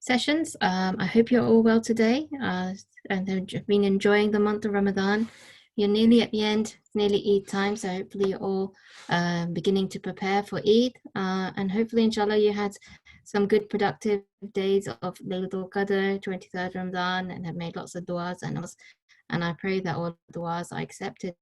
sessions. I hope you're all well today and have been enjoying the month of Ramadan. You're nearly at the end, nearly Eid time, so hopefully you're all beginning to prepare for Eid. And hopefully, inshallah, you had some good productive days of Laylatul Qadr, 23rd Ramadan, and have made lots of du'as. And I pray that all du'as are accepted.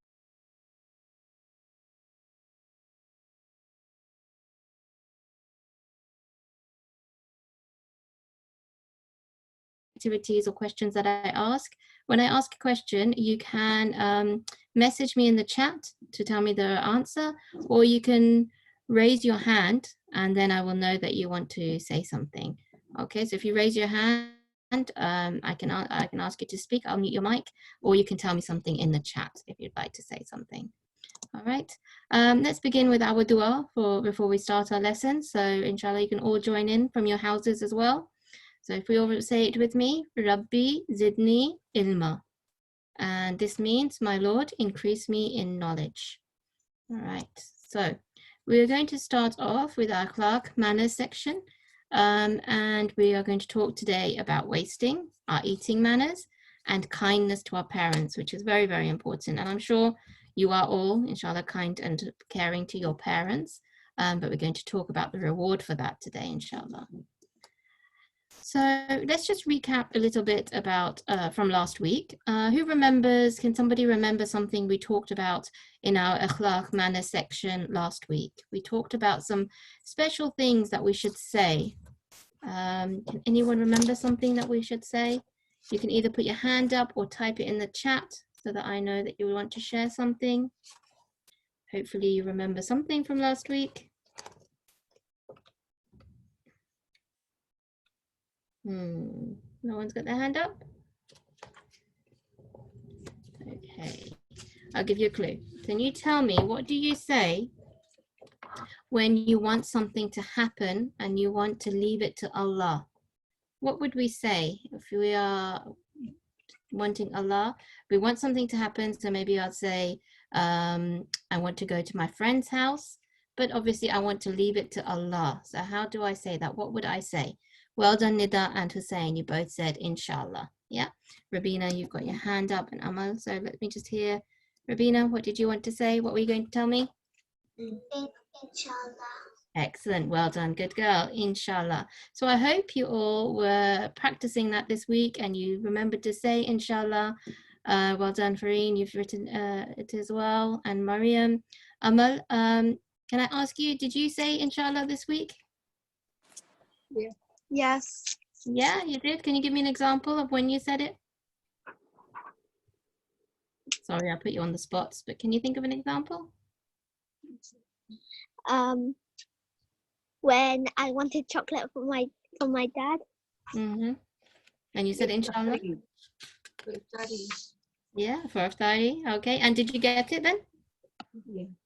Activities or questions that I ask. When I ask a question, you can message me in the chat to tell me the answer, or you can raise your hand and then I will know that you want to say something. Okay, so if you raise your hand, I can ask you to speak. I'll mute your mic, or you can tell me something in the chat if you'd like to say something. All right, let's begin with our dua before we start our lesson. So inshallah, you can all join in from your houses as well. So if we all say it with me, Rabbi Zidni Ilma. And this means, my Lord, increase me in knowledge. All right, so we're going to start off with our akhlaq manners section. And we are going to talk today about wasting, our eating manners, and kindness to our parents, which is very, very important. And I'm sure you are all, inshallah, kind and caring to your parents. But we're going to talk about the reward for that today, inshallah. So let's just recap a little bit about from last week. Who remembers, can somebody remember something we talked about in our akhlaq manner section last week? We talked about some special things that we should say. Can anyone remember something that we should say? You can either put your hand up or type it in the chat so that I know that you want to share something. Hopefully you remember something from last week. No one's got their hand up? Okay, I'll give you a clue. Can you tell me, what do you say when you want something to happen and you want to leave it to Allah? What would we say if we are wanting Allah? We want something to happen, so maybe I'll say, I want to go to my friend's house, but obviously I want to leave it to Allah. So how do I say that? What would I say? Well done, Nida and Hussein. You both said inshallah. Yeah. Rabina, you've got your hand up, and Amal. So let me just hear. Rabina, what did you want to say? What were you going to tell me? Inshallah. Excellent. Well done. Good girl. Inshallah. So I hope you all were practicing that this week and you remembered to say inshallah. Well done, Fareen. You've written it as well. And Mariam. Amal, can I ask you, did you say inshallah this week? Yeah. Yes. Yeah, you did. Can you give me an example of when you said it? Sorry, I put you on the spots, but can you think of an example? When I wanted chocolate from my dad. Mm-hmm. And you said inshallah? Yeah, for iftari. Okay. And did you get it then?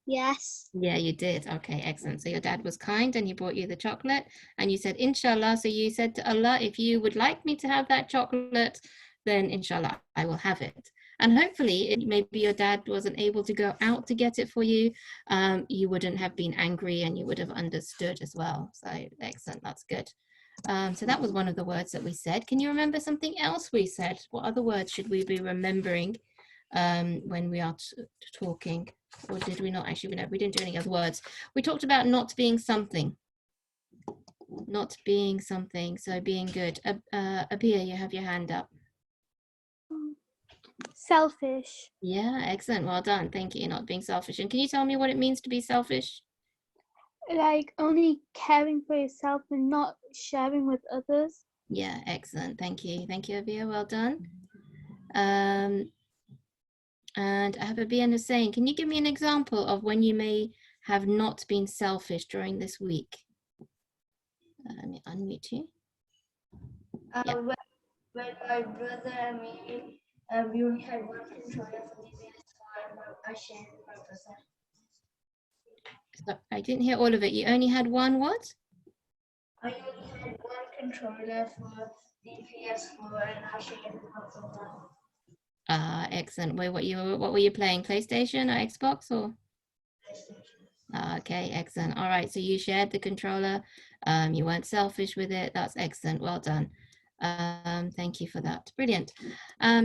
Yes. Yeah, you did. Okay, excellent. So your dad was kind and he brought you the chocolate and you said inshallah. So you said to Allah, if you would like me to have that chocolate, then inshallah I will have it. And hopefully maybe your dad wasn't able to go out to get it for you. You wouldn't have been angry and you would have understood as well. So excellent, that's good. So that was one of the words that we said. Can you remember something else we said? What other words should we be remembering when we are talking? Or did we not actually? We didn't do any other words. We talked about not being something. Not being something, so being good. Abia, you have your hand up. Selfish. Yeah, excellent. Well done. Thank you. Not being selfish. And can you tell me what it means to be selfish? Like only caring for yourself and not sharing with others. Yeah, excellent. Thank you. Thank you, Abia. Well done. And I have Abia and Hussein. Can you give me an example of when you may have not been selfish during this week? Let me unmute you. Yeah. When my brother and me, we only had one controller for the PS4 and I shared with my brother. So I didn't hear all of it. You only had one what? I only had one controller for the PS4 and I shared with my brother. Excellent. Wait, what were you playing? PlayStation or Xbox or? PlayStation. Okay, excellent. All right, so you shared the controller You weren't selfish with it. That's excellent. Well done. Thank you for that. Brilliant.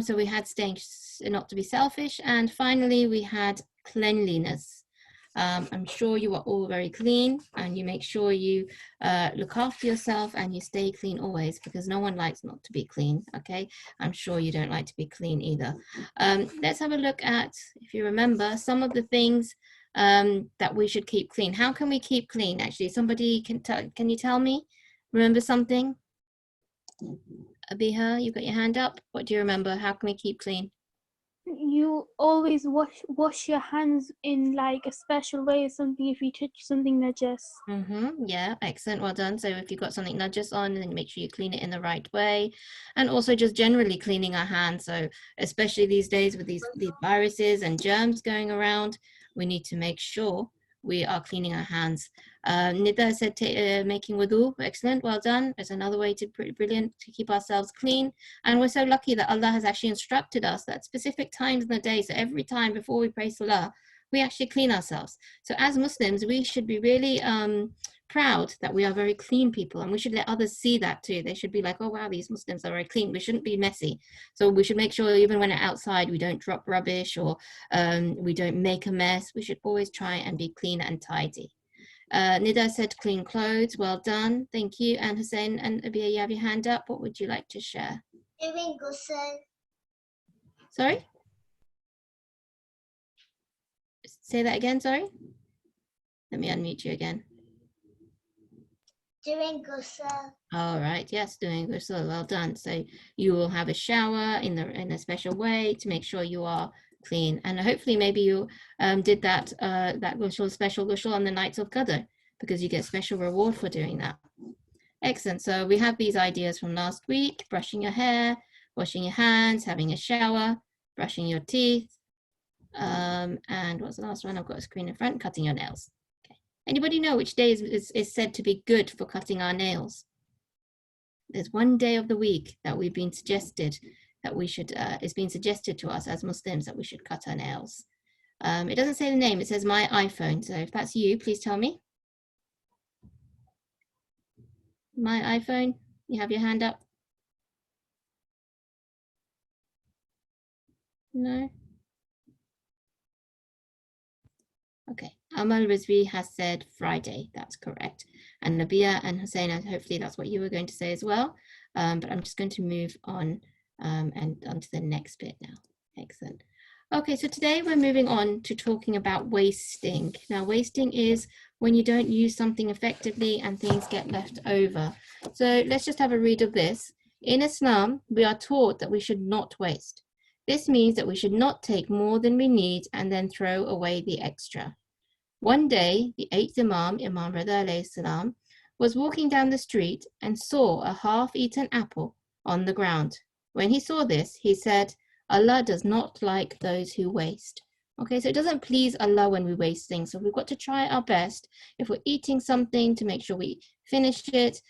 So we had staying not to be selfish, and finally we had cleanliness. I'm sure you are all very clean, and you make sure you look after yourself and you stay clean always, because no one likes not to be clean. Okay, I'm sure you don't like to be clean either. Let's have a look at, if you remember, some of the things that we should keep clean. How can we keep clean? Actually, somebody can you tell me? Remember something? Abiha, you got your hand up. What do you remember? How can we keep clean? You always wash your hands in like a special way or something if you touch something najas. Yeah, excellent. Well done. So if you've got something najas on, then make sure you clean it in the right way. And also just generally cleaning our hands. So especially these days with these viruses and germs going around, we need to make sure we are cleaning our hands. Nida said making wudu. Excellent. Well done. It's another way to brilliant to keep ourselves clean. And we're so lucky that Allah has actually instructed us that specific times in the day. So every time before we pray salah, we actually clean ourselves. So as Muslims, we should be really proud that we are very clean people, and we should let others see that too. They should be like, oh wow, these Muslims are very clean. We shouldn't be messy. So we should make sure even when we're outside, we don't drop rubbish or we don't make a mess. We should always try and be clean and tidy. Nida said clean clothes. Well done. Thank you. And Hussein and Abia, you have your hand up. What would you like to share? Doing ghusl. Sorry? Say that again, sorry? Let me unmute you again. Doing ghusl. All right, yes, doing ghusl, well done. So you will have a shower in a special way to make sure you are clean. And hopefully maybe you did that ghusl, special ghusl on the nights of Qadr, because you get special reward for doing that. Excellent. So we have these ideas from last week: brushing your hair, washing your hands, having a shower, brushing your teeth. And what's the last one? I've got a screen in front, cutting your nails. Okay. Anybody know which day is said to be good for cutting our nails? There's one day of the week that we've been suggested that we should, it's been suggested to us as Muslims that we should cut our nails. It doesn't say the name, it says my iPhone. So if that's you, please tell me. My iPhone, you have your hand up? No? Okay, Amal Rizvi has said Friday, that's correct. And Nabia and Hussein, hopefully that's what you were going to say as well. But I'm just going to move on and onto the next bit now. Excellent. Okay, so today we're moving on to talking about wasting. Now, wasting is when you don't use something effectively and things get left over. So let's just have a read of this. In Islam, we are taught that we should not waste. This means that we should not take more than we need and then throw away the extra. One day, the 8th Imam, Imam Rida alayhi salam, was walking down the street and saw a half-eaten apple on the ground. When he saw this, he said, Allah does not like those who waste. Okay, so it doesn't please Allah when we waste things. So we've got to try our best if we're eating something to make sure we finish it.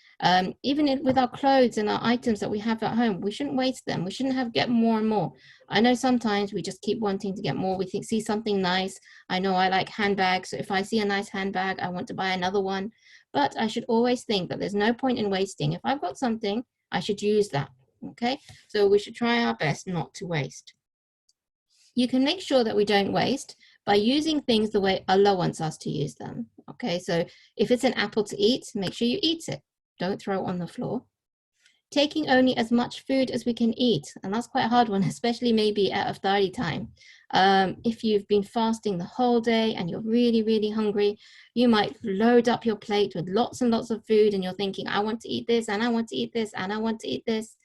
Even with our clothes and our items that we have at home, we shouldn't waste them. We shouldn't get more and more. I know sometimes we just keep wanting to get more. We see something nice. I know I like handbags. So if I see a nice handbag, I want to buy another one. But I should always think that there's no point in wasting. If I've got something, I should use that. Okay, so we should try our best not to waste. You can make sure that we don't waste by using things the way Allah wants us to use them. Okay, so if it's an apple to eat, make sure you eat it. Don't throw it on the floor. Taking only as much food as we can eat, and that's quite a hard one, especially maybe at iftari time. If you've been fasting the whole day and you're really, really hungry, you might load up your plate with lots and lots of food and you're thinking, I want to eat this and I want to eat this and I want to eat this.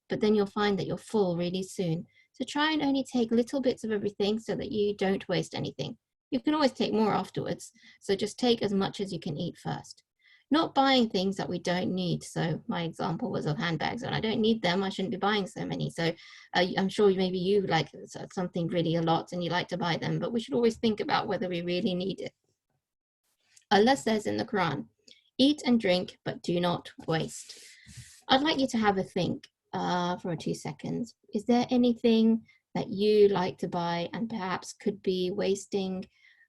But then you'll find that you're full really soon. So try and only take little bits of everything so that you don't waste anything. You can always take more afterwards. So just take as much as you can eat first. Not buying things that we don't need. So my example was of handbags, and I don't need them. I shouldn't be buying so many. So I'm sure maybe you like something really a lot and you like to buy them, but we should always think about whether we really need it. Allah says in the Quran, eat and drink, but do not waste. I'd like you to have a think for 2 seconds. Is there anything that you like to buy and perhaps could be wasting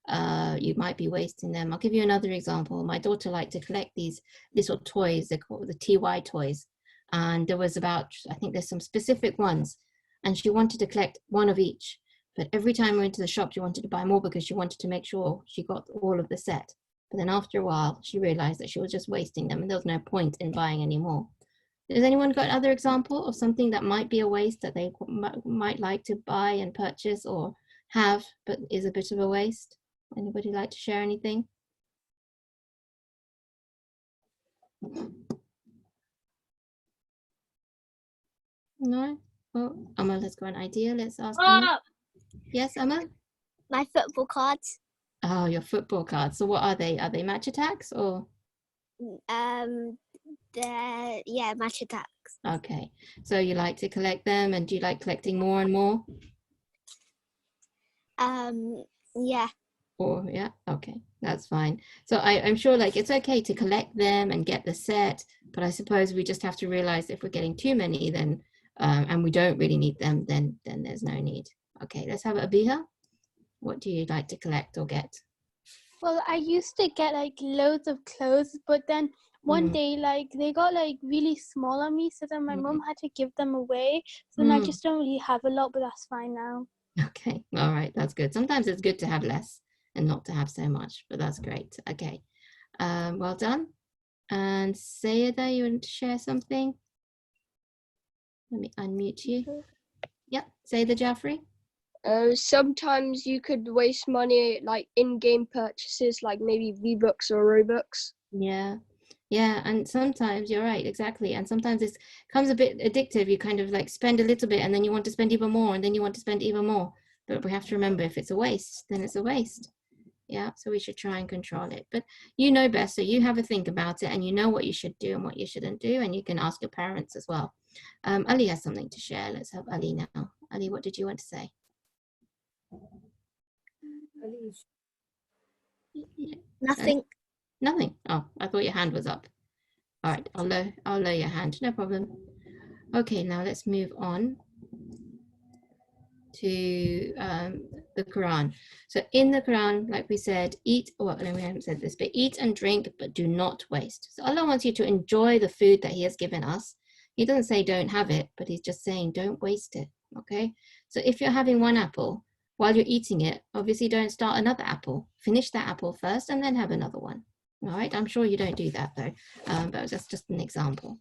you might be wasting them. I'll give you another example. My daughter liked to collect these little toys. They're called the TY toys. And there was about, I think there's some specific ones. And she wanted to collect one of each. But every time we went to the shop, she wanted to buy more because she wanted to make sure she got all of the set. But then after a while, she realized that she was just wasting them and there was no point in buying any more. Has anyone got another example of something that might be a waste that they might like to buy and purchase or have, but is a bit of a waste? Anybody like to share anything? No? Well, Amal has got an idea. Let's ask Amal. Yes, Amal? My football cards. Oh, your football cards. So what are they? Are they match attacks or? Yeah, match attacks. Okay. So you like to collect them, and do you like collecting more and more? Yeah. Or yeah, okay, that's fine. So I'm sure like it's okay to collect them and get the set, but I suppose we just have to realize if we're getting too many, then and we don't really need them, then there's no need. Okay, let's have Abiha. What do you like to collect or get? Well, I used to get like loads of clothes, but then one day like they got like really small on me, so then my mum had to give them away. So then I just don't really have a lot, but that's fine now. Okay, all right, that's good. Sometimes it's good to have less and not to have so much, but that's great. Okay, well done. And Sayeda, you want to share something? Let me unmute you. Yep, Sayeda Jaffri. Sometimes you could waste money like in-game purchases, like maybe V-Bucks or Robux. Yeah, and sometimes you're right, exactly. And sometimes it comes a bit addictive. You kind of like spend a little bit and then you want to spend even more and then you want to spend even more. But we have to remember, if it's a waste, then it's a waste. Yeah, so we should try and control it. But you know best, so you have a think about it and you know what you should do and what you shouldn't do, and you can ask your parents as well. Ali has something to share. Let's have Ali now. Ali, what did you want to say? Nothing. Nothing. Oh, I thought your hand was up. All right, I'll lower your hand, no problem. Okay, now let's move on to the Quran. So in the Quran, like we said, eat, well, no, we haven't said this, but eat and drink, but do not waste. So Allah wants you to enjoy the food that He has given us. He doesn't say don't have it, but He's just saying don't waste it, okay? So if you're having one apple, while you're eating it, obviously don't start another apple. Finish that apple first and then have another one. All right, I'm sure you don't do that though, but that's just an example.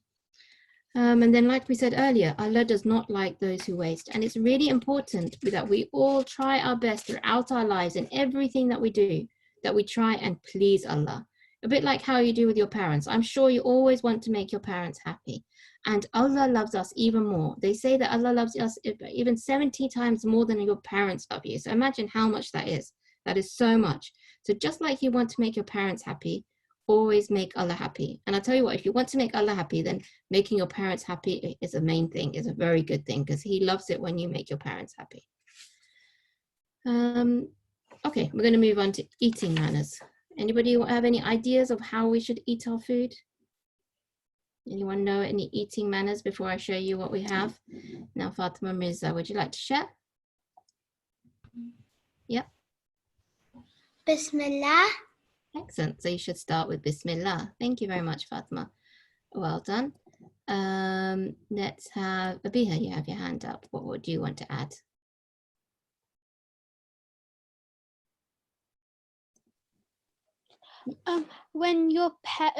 And then like we said earlier, Allah does not like those who waste. And it's really important that we all try our best throughout our lives and everything that we do, that we try and please Allah. A bit like how you do with your parents. I'm sure you always want to make your parents happy. And Allah loves us even more. They say that Allah loves us even 70 times more than your parents love you. So imagine how much that is. That is so much. So just like you want to make your parents happy, always make Allah happy. And I'll tell you what, if you want to make Allah happy, then making your parents happy is a main thing, is a very good thing, because He loves it when you make your parents happy. Okay, we're going to move on to eating manners. Anybody have any ideas of how we should eat our food? Anyone know any eating manners before I show you what we have? Now, Fatima Mirza, would you like to share? Yep. Bismillah. Excellent. So you should start with Bismillah. Thank you very much, Fatima. Well done. Let's have Abiha, you have your hand up. What would you want to add? When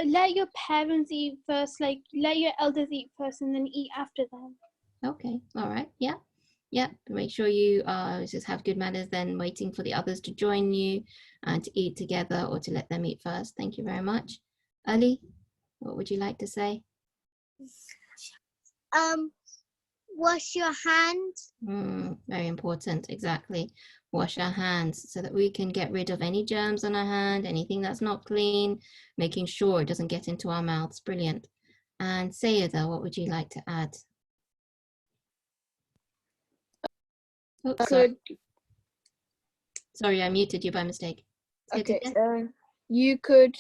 let your parents eat first, like let your elders eat first and then eat after them. Okay, all right, yeah. Make sure you just have good manners, then waiting for the others to join you and to eat together or to let them eat first. Thank you very much. Ali, what would you like to say? Wash your hands. Very important, exactly. Wash our hands so that we can get rid of any germs on our hand, anything that's not clean, making sure it doesn't get into our mouths. Brilliant. And Sayeda, what would you like to add? Oops, sorry, I muted you by mistake. Okay, you could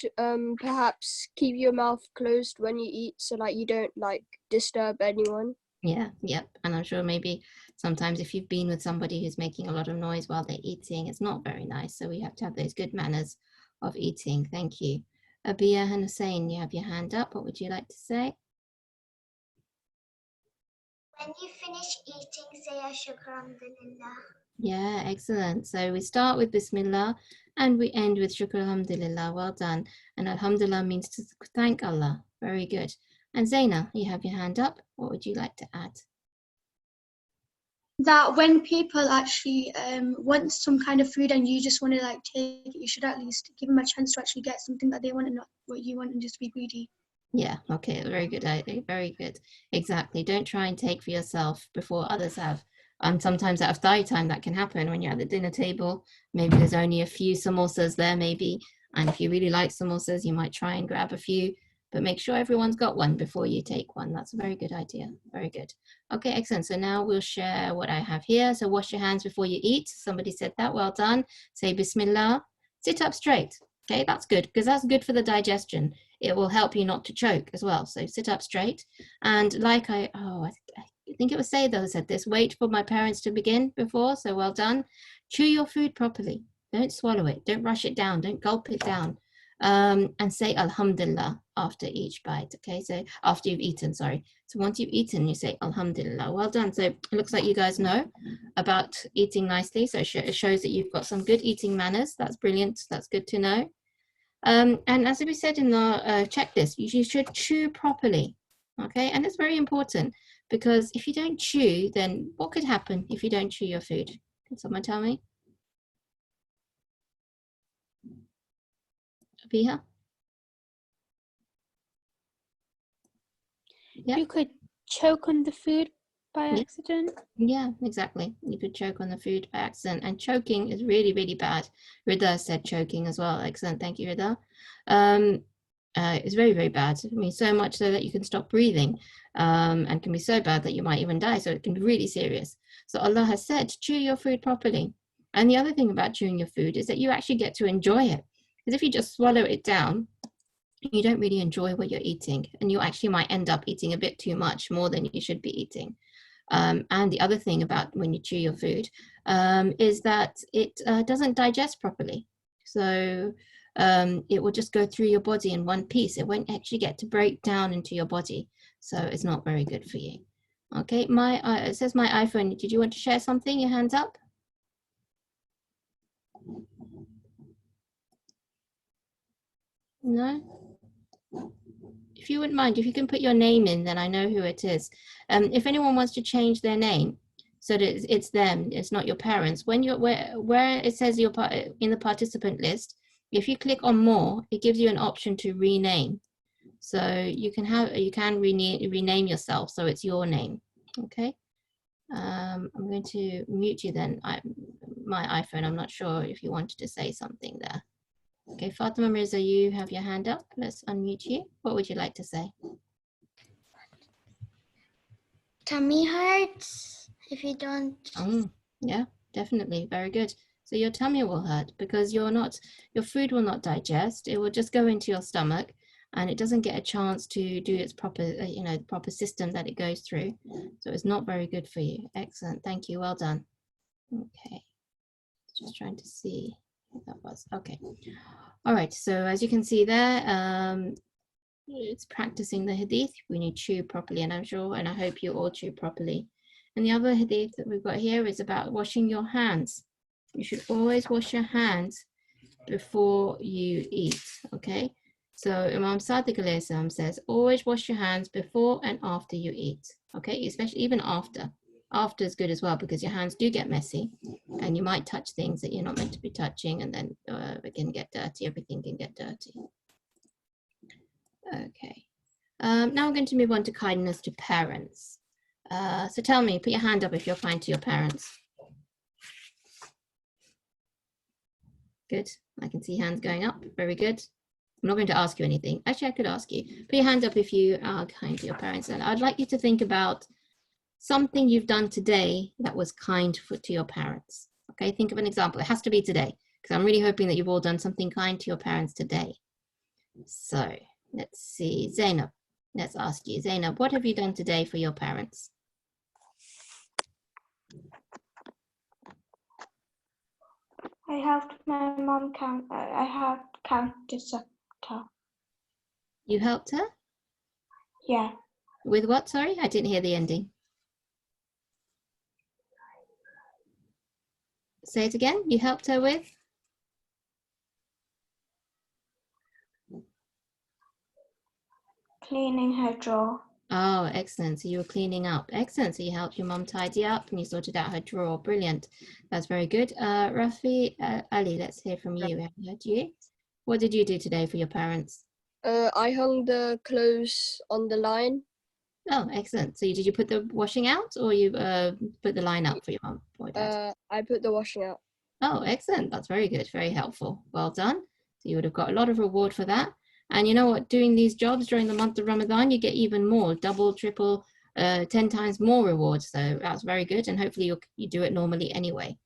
perhaps keep your mouth closed when you eat, so like you don't like disturb anyone. Yeah, yep. And I'm sure maybe sometimes if you've been with somebody who's making a lot of noise while they're eating, it's not very nice. So we have to have those good manners of eating. Thank you. Abia and Hussein, you have your hand up. What would you like to say? When you finish eating, say a shukr alhamdulillah. Yeah, excellent. So we start with Bismillah and we end with Shukr Alhamdulillah. Well done. And Alhamdulillah means to thank Allah. Very good. And Zaina, you have your hand up. What would you like to add? That when people actually want some kind of food and you just want to like take it, you should at least give them a chance to actually get something that they want and not what you want and just be greedy. Yeah, okay, very good. Very good. Exactly. Don't try and take for yourself before others have. And sometimes out of diet time, that can happen when you're at the dinner table. Maybe there's only a few samosas there, maybe. And if you really like samosas, you might try and grab a few, but make sure everyone's got one before you take one. That's a very good idea. Very good. Okay, excellent. So now we'll share what I have here. So wash your hands before you eat. Somebody said that. Well done. Say Bismillah. Sit up straight. Okay, that's good because that's good for the digestion. It will help you not to choke as well. So sit up straight. And like I think it was Sayed that said this, wait for my parents to begin before. So well done. Chew your food properly. Don't swallow it. Don't rush it down. Don't gulp it down. And say Alhamdulillah after each bite. Okay, so after you've eaten, sorry. So once you've eaten, you say Alhamdulillah. Well done. So it looks like you guys know about eating nicely. So it shows that you've got some good eating manners. That's brilliant. That's good to know. And as we said in the checklist, you should chew properly. Okay, and it's very important because if you don't chew, then what could happen if you don't chew your food? Can someone tell me? Abiha? Yeah. You could choke on the food by Yeah. accident. Yeah, exactly. You could choke on the food by accident, and choking is really, really bad. Rida said choking as well. Excellent, thank you, Rida. It's very, very bad. I mean, so much so that you can stop breathing, and can be so bad that you might even die. So it can be really serious. So Allah has said, chew your food properly. And the other thing about chewing your food is that you actually get to enjoy it. Because if you just swallow it down, you don't really enjoy what you're eating, and you actually might end up eating a bit too much, more than you should be eating. And the other thing about when you chew your food is that it doesn't digest properly. So it will just go through your body in one piece. It won't actually get to break down into your body. So it's not very good for you. Okay, it says my iPhone. Did you want to share something? Your hands up. No? If you wouldn't mind, if you can put your name in, then I know who it is. If anyone wants to change their name so that it's them, it's not your parents, when you're where it says you're in the participant list, if you click on more, it gives you an option to rename. So you can rename yourself so it's your name. Okay. I'm going to mute you then. My iPhone, I'm not sure if you wanted to say something there. Okay, Fatima Mirza, you have your hand up. Let's unmute you. What would you like to say? Tummy hurts if you don't. Yeah, definitely. Very good. So your tummy will hurt because your food will not digest. It will just go into your stomach and it doesn't get a chance to do its proper, the proper system that it goes through. So it's not very good for you. Excellent. Thank you. Well done. Okay. Just trying to see who that was. Okay. All right. So as you can see there, it's practicing the hadith. When you chew properly, and I'm sure, and I hope you all chew properly. And the other hadith that we've got here is about washing your hands. You should always wash your hands before you eat, okay? So Imam Sadiq alayhi salam says, always wash your hands before and after you eat, okay? Especially even after. After is good as well because your hands do get messy and you might touch things that you're not meant to be touching, and then it can get dirty. Everything can get dirty. Okay. Now we're going to move on to kindness to parents. So tell me, put your hand up if you're kind to your parents. Good. I can see hands going up. Very good. I'm not going to ask you anything. Actually, I could ask you. Put your hand up if you are kind to your parents. And I'd like you to think about something you've done today that was kind to your parents. Okay, think of an example. It has to be today because I'm really hoping that you've all done something kind to your parents today. So let's see. Zainab, let's ask you. Zainab, what have you done today for your parents? I helped my mom count. I helped count the sector. You helped her? Yeah. With what? Sorry, I didn't hear the ending. Say it again. You helped her with? Cleaning her drawer. Oh, excellent. So you were cleaning up. Excellent. So you helped your mom tidy up and you sorted out her drawer. Brilliant. That's very good. Rafi, Ali, let's hear from you. Have I heard you? What did you do today for your parents? I hung the clothes on the line. Oh, excellent. So did you put the washing out or you put the line up for your mom or dad? I put the washing out. Oh, excellent. That's very good. Very helpful. Well done. So you would have got a lot of reward for that. And you know what? Doing these jobs during the month of Ramadan, you get even more, double, triple, 10 times more rewards. So that's very good. And hopefully you do it normally anyway.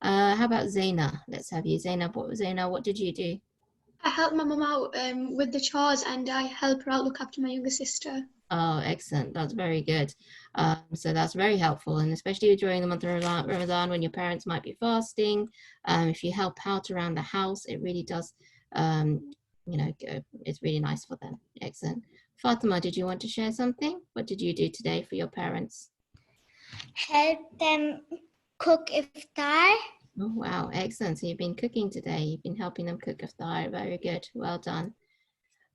How about Zaina? Let's have you. Zaina, what did you do? I helped my mum out with the chores, and I help her out look after my younger sister. Oh, excellent. That's very good. So that's very helpful. And especially during the month of Ramadan when your parents might be fasting, if you help out around the house, it really does, it's really nice for them. Excellent. Fatima, did you want to share something? What did you do today for your parents? Help them cook iftar. Oh, wow. Excellent. So you've been cooking today. You've been helping them cook iftar. Very good. Well done.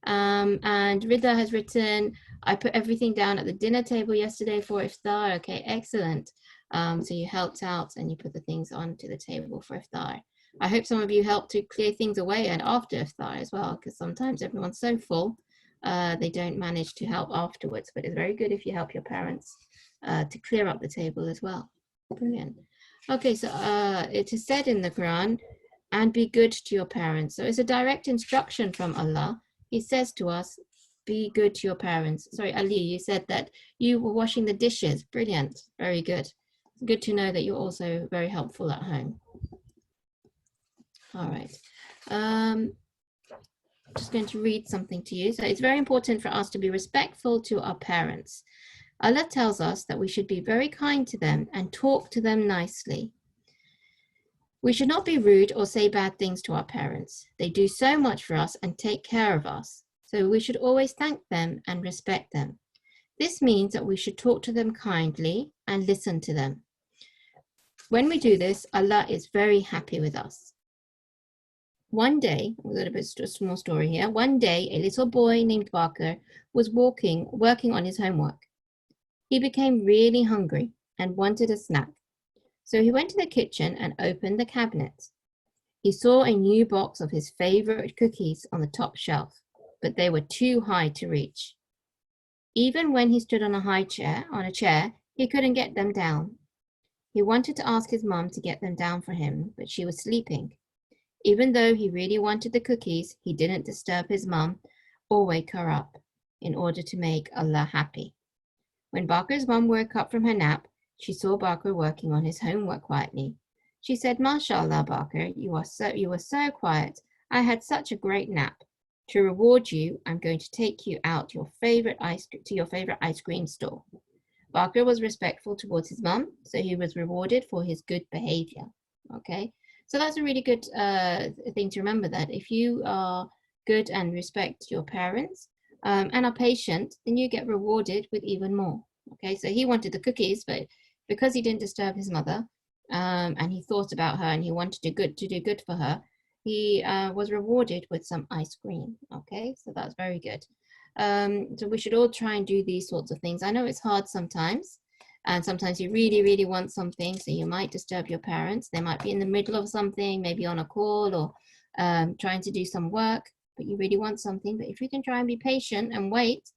And Rida has written, I put everything down at the dinner table yesterday for iftar. Okay, excellent. So you helped out and you put the things onto the table for iftar. I hope some of you helped to clear things away and after iftar as well, because sometimes everyone's so full, they don't manage to help afterwards. But it's very good if you help your parents to clear up the table as well. Brilliant. Okay, so it is said in the Quran, and be good to your parents. So it's a direct instruction from Allah. He says to us, be good to your parents. Sorry, Ali, you said that you were washing the dishes. Brilliant. Very good. Good to know that you're also very helpful at home. All right. Just going to read something to you. So it's very important for us to be respectful to our parents. Allah tells us that we should be very kind to them and talk to them nicely. We should not be rude or say bad things to our parents. They do so much for us and take care of us. So we should always thank them and respect them. This means that we should talk to them kindly and listen to them. When we do this, Allah is very happy with us. One day, a little bit of a small story here. One day, a little boy named Barker was working on his homework. He became really hungry and wanted a snack. So he went to the kitchen and opened the cabinet. He saw a new box of his favorite cookies on the top shelf, but they were too high to reach. Even when he stood on a chair, he couldn't get them down. He wanted to ask his mom to get them down for him, but she was sleeping. Even though he really wanted the cookies, he didn't disturb his mom or wake her up in order to make Allah happy. When Barker's mom woke up from her nap, she saw Barker working on his homework quietly. She said, "MashaAllah, Barker, you were so quiet. I had such a great nap. To reward you, I'm going to take you out to your favorite ice cream store." Barker was respectful towards his mom, so he was rewarded for his good behavior. Okay, so that's a really good thing to remember, that if you are good and respect your parents and are patient, then you get rewarded with even more. Okay, so he wanted the cookies, but because he didn't disturb his mother and he thought about her and he wanted to do good for her, he was rewarded with some ice cream. Okay, so that's very good. So we should all try and do these sorts of things. I know it's hard sometimes, and sometimes you really, really want something, so you might disturb your parents. They might be in the middle of something, maybe on a call or trying to do some work, but you really want something. But if you can try and be patient and wait,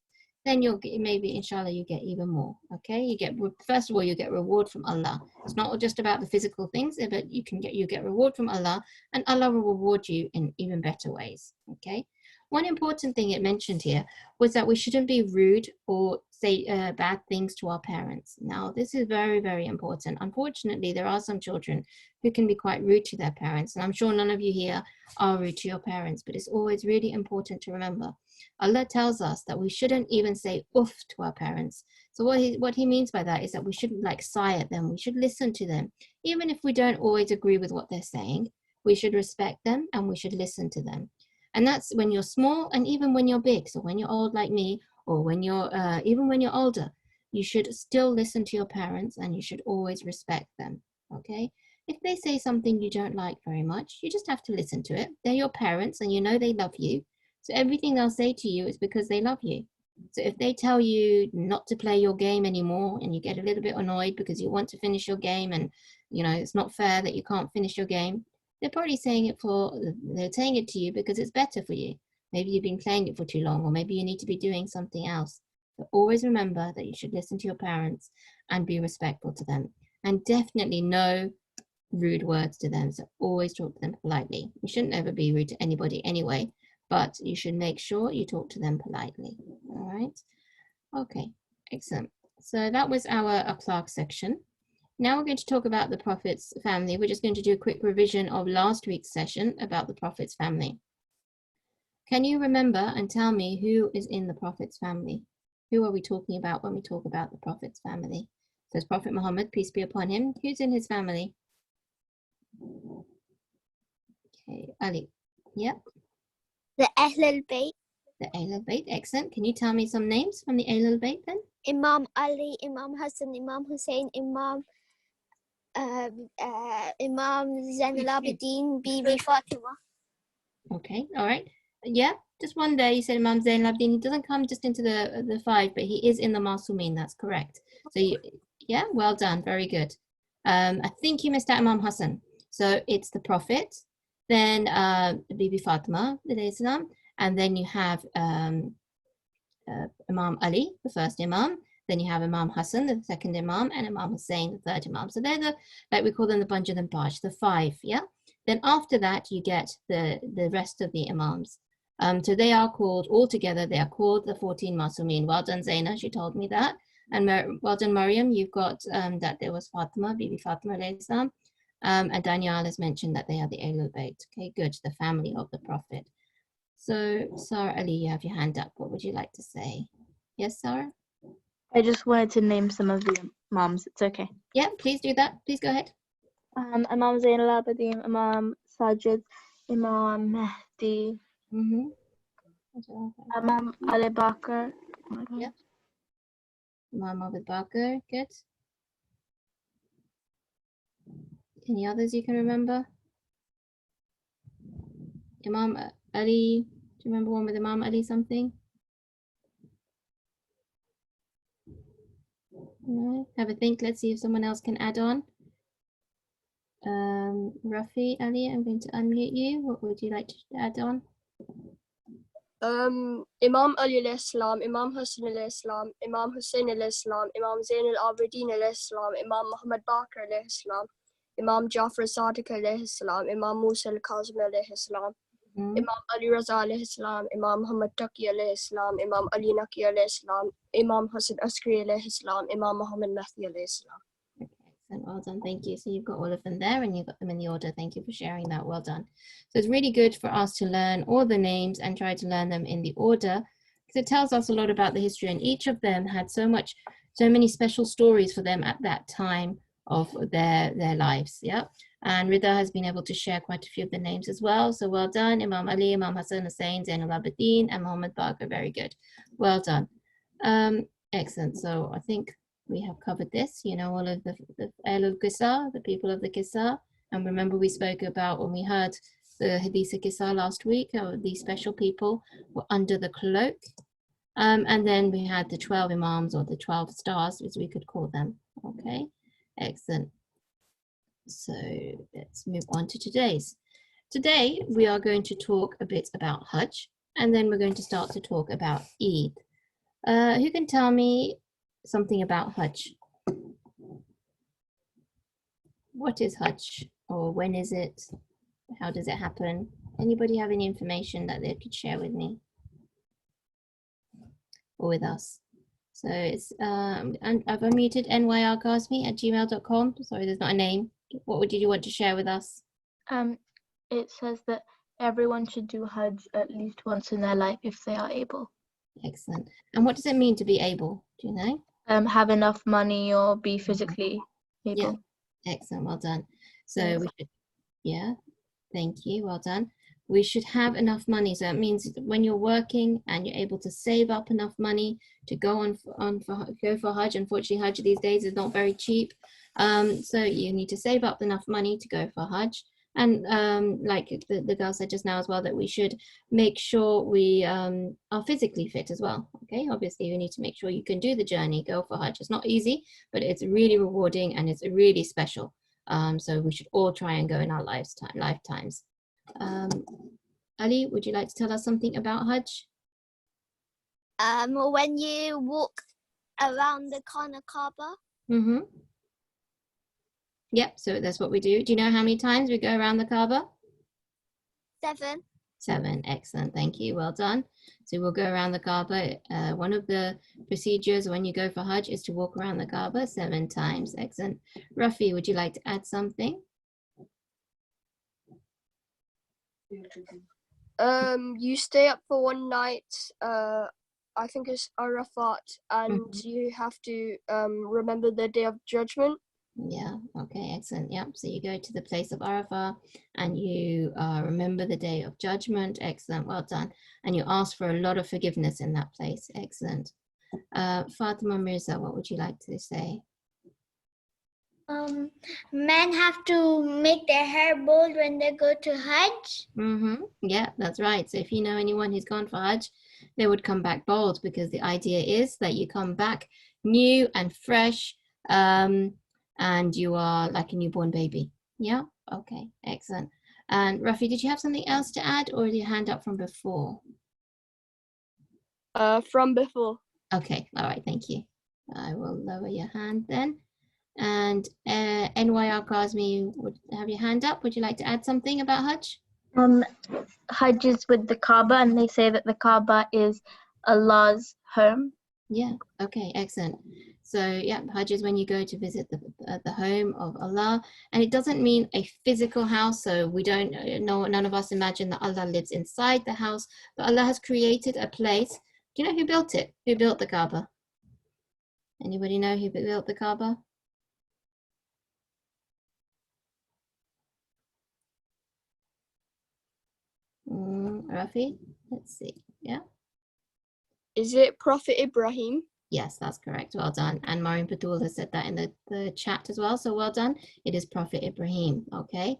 then you'll get, maybe inshallah you get even more. Okay, you get, first of all, you get reward from Allah. It's not just about the physical things, but you get reward from Allah, and Allah will reward you in even better ways. Okay, one important thing it mentioned here was that we shouldn't be rude or say bad things to our parents. Now, this is very, very important. Unfortunately, there are some children who can be quite rude to their parents, and I'm sure none of you here are rude to your parents, but it's always really important to remember. Allah tells us that we shouldn't even say oof to our parents. So what he means by that is that we shouldn't like sigh at them. We should listen to them. Even if we don't always agree with what they're saying, we should respect them and we should listen to them. And that's when you're small and even when you're big. So when you're old like me, or when you're even when you're older, you should still listen to your parents and you should always respect them. Okay? If they say something you don't like very much, you just have to listen to it. They're your parents and you know they love you. So everything they'll say to you is because they love you. So if they tell you not to play your game anymore and you get a little bit annoyed because you want to finish your game and you know it's not fair that you can't finish your game, they're probably saying it to you because it's better for you. Maybe you've been playing it for too long, or maybe you need to be doing something else. But always remember that you should listen to your parents and be respectful to them. And definitely no rude words to them. So always talk to them politely. You shouldn't ever be rude to anybody anyway, but you should make sure you talk to them politely. All right. Okay, excellent. So that was our akhlaq section. Now we're going to talk about the Prophet's family. We're just going to do a quick revision of last week's session about the Prophet's family. Can you remember and tell me who is in the Prophet's family? Who are we talking about when we talk about the Prophet's family? So it's Prophet Muhammad, peace be upon him. Who's in his family? Okay, Ali. Yep. The Ahlul Bayt. The Ahlul Bayt, excellent. Can you tell me some names from the Ahlul Bayt then? Imam Ali, Imam Hassan, Imam Hussein, Imam Zain al-Abidin, Bibi Fatima. Okay, all right. Yeah, just one day you said Imam Zain al-Abidin. He doesn't come just into the five, but he is in the Masumin, that's correct. So yeah, well done, very good. I think you missed out Imam Hassan. So it's the Prophet, then Bibi Fatima, Islam, and then you have Imam Ali, the first Imam, then you have Imam Hassan, the second Imam, and Imam Hussein, the third Imam. So they're like we call them the Bunjad and Bash, the five, yeah? Then after that, you get the rest of the Imams. So they are called, altogether, they are called the 14 Masumin. Well done, Zaina, she told me that. And well done, Maryam, you've got that there was Fatima, Bibi Fatima alayhi salam. And Daniel has mentioned that they are the Ahlul Bayt. Okay, good, the family of the Prophet. So, Sarah Ali, you have your hand up. What would you like to say? Yes, Sarah? I just wanted to name some of the Imams. It's okay. Yeah, please do that. Please go ahead. Imam Zain al-Abidin, Imam Sajid, Imam Mahdi, Mm-hmm. Imam Ali Bakr. Yeah. Imam Abu Bakr, good. Any others you can remember? Imam Ali, do you remember one with Imam Ali something? No, have a think. Let's see if someone else can add on. Rafi, Ali, I'm going to unmute you. What would you like to add on? Imam Ali alayhi salam, Imam Hassan alayhi salam, Imam Hussein alayhi salam, Imam Zain al-Abidin alayhi salam, Imam Muhammad Baqir alayhi salam, Imam Jaffri Sadiq alayhi salam, Imam Musa al-Kazim alayhi salam, Imam Ali Raza alayhi salam, Imam Muhammad Taqi alayhi salam, Imam Ali Naqi alayhi salam, Imam Hassan Askari alayhi salam, Imam Muhammad Mahdi alayhi salam. Okay, excellent, well done, thank you. So you've got all of them there and you've got them in the order. Thank you for sharing that, well done. So it's really good for us to learn all the names and try to learn them in the order because it tells us a lot about the history, and each of them had so many special stories for them at that time of their lives. Yeah. And Rida has been able to share quite a few of the names as well. So well done, Imam Ali, Imam Hassan, Hussein, Zain al-Abidin, and Muhammad Baqir. Very good. Well done. Excellent. So I think we have covered this, you know, all of the Ahlul Qissa, the people of the Qissa. And remember we spoke about when we heard the Hadith Qissa last week, these special people were under the cloak. And then we had the 12 Imams, or the 12 stars, as we could call them. Okay, excellent. So let's move on to today's. Today, we are going to talk a bit about Hajj, and then we're going to start to talk about Eid. Who can tell me something about Hajj? What is Hajj, or when is it? How does it happen? Anybody have any information that they could share with me or with us? So it's, and I've unmuted nyrcasme@gmail.com. Sorry, there's not a name. What would you want to share with us? It says that everyone should do Hajj at least once in their life if they are able. Excellent. And what does it mean to be able? Do you know? Have enough money or be physically able. Yeah. Excellent. Well done. So we should, yeah. Thank you. Well done. We should have enough money. So it means when you're working and you're able to save up enough money to go go for Hajj. Unfortunately, Hajj these days is not very cheap. So you need to save up enough money to go for Hajj. And like the girl said just now as well, that we should make sure we are physically fit as well. Okay, obviously you need to make sure you can do the journey, go for Hajj. It's not easy, but it's really rewarding and it's really special. So we should all try and go in our lifetimes. Ali, would you like to tell us something about Hajj? When you walk around the corner Kaaba. Mm-hmm. Yep, so that's what we do. Do you know how many times we go around the Kaaba? 7. 7, excellent, thank you, well done. So we'll go around the Kaaba. One of the procedures when you go for Hajj is to walk around the Kaaba 7 times, excellent. Rafi, would you like to add something? You stay up for one night, I think it's Arafat, and you have to remember the Day of Judgment. Yeah, okay, excellent. Yep, so you go to the place of Arafah and you remember the Day of Judgment. Excellent, well done. And you ask for a lot of forgiveness in that place. Excellent. Fatima Mirza, what would you like to say? Men have to make their hair bald when they go to Hajj. Yeah, that's right. So if you know anyone who's gone for Hajj, they would come back bald, because the idea is that you come back new and fresh, and you are like a newborn baby. Yeah, okay, excellent. And Rafi, did you have something else to add, or your hand up from before? From before. Okay, all right, thank you. I will lower your hand then. And NYR Kazmi, would have your hand up. Would you like to add something about Hajj? Hajj is with the Kaaba, and they say that the Kaaba is Allah's home. Yeah, okay, excellent. So yeah, Hajj is when you go to visit the home of Allah, and it doesn't mean a physical house. So we don't know, none of us imagine that Allah lives inside the house, but Allah has created a place. Do you know who built it? Who built the Kaaba? Anybody know who built the Kaaba? Rafi, let's see. Yeah. Is it Prophet Ibrahim? Yes, that's correct. Well done. And Mariam Patul has said that in the chat as well. So well done. It is Prophet Ibrahim. Okay.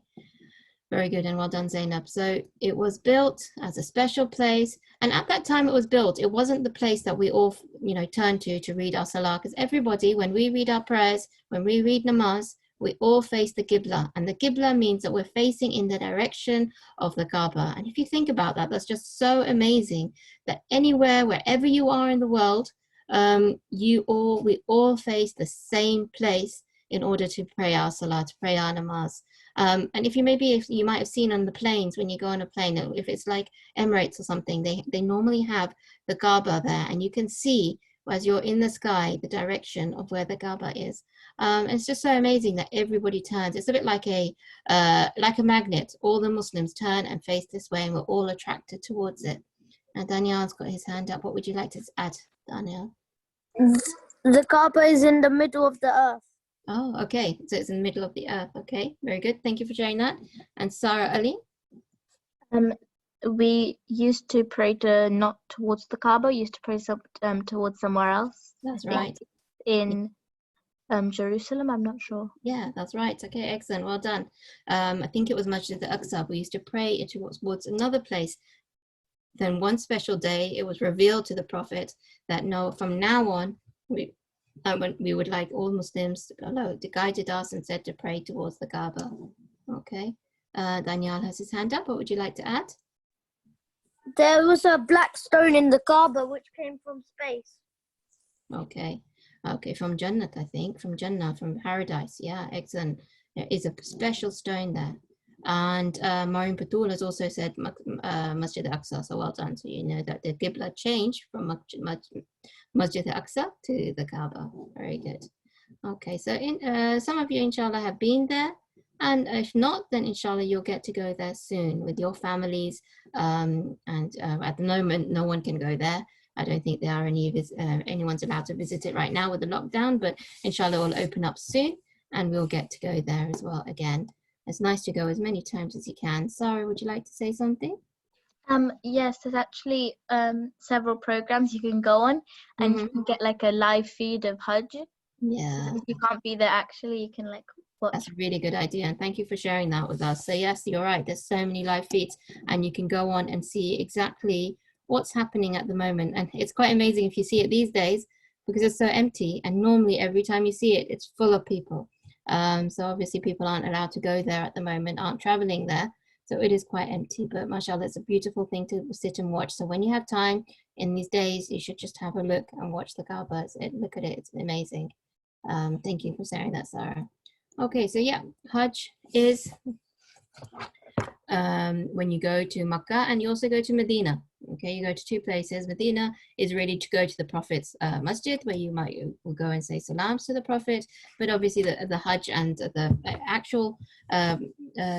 Very good. And well done, Zainab. So it was built as a special place. And at that time it was built, it wasn't the place that we all, turn to read our salah. Because everybody, when we read our prayers, when we read namaz, we all face the Qibla. And the Qibla means that we're facing in the direction of the Kaaba. And if you think about that, that's just so amazing that anywhere, wherever you are in the world, we all face the same place in order to pray our salah, to pray our namaz. And if you might have seen on the planes, when you go on a plane, if it's like Emirates or something, they normally have the Kaaba there, and you can see as you're in the sky the direction of where the Kaaba is. It's just so amazing that everybody turns. It's a bit like a magnet. All the Muslims turn and face this way, and we're all attracted towards it. And Daniel's got his hand up. What would you like to add, Daniel? The Kaaba is in the middle of the earth. Oh, okay. So it's in the middle of the earth. Okay, very good. Thank you for sharing that. And Sarah Ali? We used to pray not towards the Kaaba. We used to pray towards somewhere else. That's right. In Jerusalem, I'm not sure. Yeah, that's right. Okay, excellent. Well done. I think it was Masjid al-Aqsa. We used to pray towards another place. Then one special day, it was revealed to the Prophet that no, from now on, we would like all Muslims to guided us and said to pray towards the Kaaba. Okay. Daniel has his hand up. What would you like to add? There was a black stone in the Kaaba which came from space. Okay. Okay, from Jannat, I think. From Jannah, from paradise. Yeah, excellent. There is a special stone there. And Mariam Patul has also said Masjid al-Aqsa, so well done. So you know that the Qibla changed from Masjid al-Aqsa to the Kaaba. Very good. Okay, so some of you, inshallah, have been there. And if not, then inshallah, you'll get to go there soon with your families. And at the moment, no one can go there. I don't think there are anyone's allowed to visit it right now with the lockdown, but inshallah, it will open up soon and we'll get to go there as well again. It's nice to go as many times as you can. Sarah, would you like to say something? Yes, there's actually several programs you can go on, and you can get like a live feed of Hajj. Yeah. If you can't be there, actually, you can like watch. That's a really good idea, and thank you for sharing that with us. So yes, you're right, there's so many live feeds, and you can go on and see exactly what's happening at the moment. And it's quite amazing if you see it these days, because it's so empty, and normally every time you see it, it's full of people. So obviously people aren't allowed to go there at the moment, aren't traveling there, so it is quite empty. But mashallah, it's a beautiful thing to sit and watch. So when you have time in these days, you should just have a look and watch the Kaaba. Look at it, it's amazing. Thank you for sharing that, Sarah. Okay, so yeah, Hajj is when you go to Makkah, and you also go to Medina. Okay, you go to two places. Medina is ready to go to the Prophet's masjid, where you will go and say salams to the Prophet. But obviously the Hajj and the actual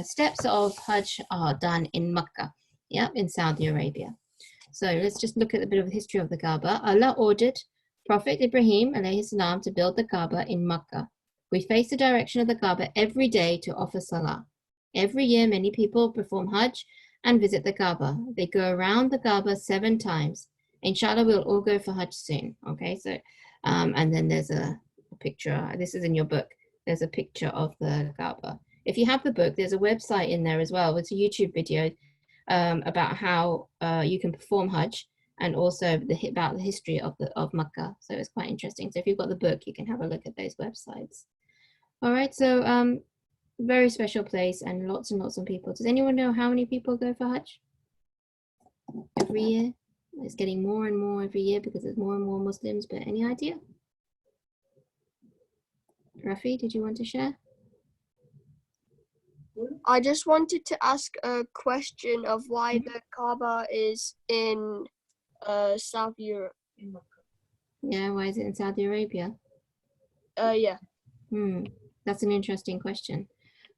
steps of Hajj are done in Makkah, yeah, in Saudi Arabia. So let's just look at a bit of the history of the Kaaba. Allah ordered Prophet Ibrahim alayhi salam to build the Kaaba in Makkah. We face the direction of the Kaaba every day to offer salah. Every year, many people perform Hajj and visit the Kaaba. They go around the Kaaba 7 times. Inshallah, we'll all go for Hajj soon. Okay, so, and then there's a picture. This is in your book. There's a picture of the Kaaba. If you have the book, there's a website in there as well. It's a YouTube video about how you can perform Hajj, and also about the history of Makkah. So it's quite interesting. So if you've got the book, you can have a look at those websites. All right, so very special place, and lots of people. Does anyone know how many people go for Hajj every year? It's getting more and more every year because there's more and more Muslims, but any idea? Rafi, did you want to share? I just wanted to ask a question of why the Kaaba is in Saudi Europe. Yeah, why is it in Saudi Arabia? Yeah. That's an interesting question.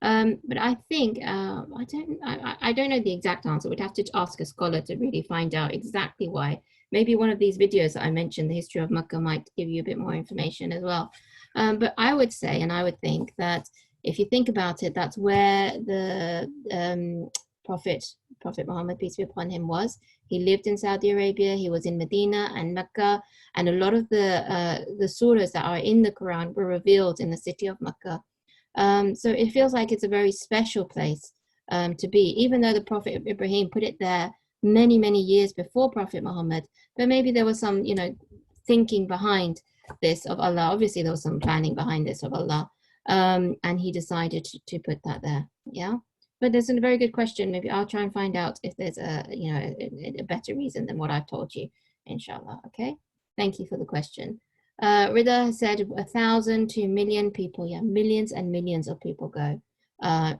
But I think I don't know the exact answer. We'd have to ask a scholar to really find out exactly why. Maybe one of these videos that I mentioned, the history of Makkah, might give you a bit more information as well. But I would say, and I would think that if you think about it, that's where the Prophet Muhammad, peace be upon him, was. He lived in Saudi Arabia. He was in Medina and Mecca, and a lot of the surahs that are in the Quran were revealed in the city of Mecca. So it feels like it's a very special place to be, even though the Prophet Ibrahim put it there many years before Prophet Muhammad. But maybe there was some, thinking behind this of Allah. Obviously, there was some planning behind this of Allah, and He decided to put that there. Yeah. But there's a very good question. Maybe I'll try and find out if there's a better reason than what I've told you, inshallah. Okay. Thank you for the question. Rida has said 1,000 to 1 million people. Yeah, millions and millions of people go.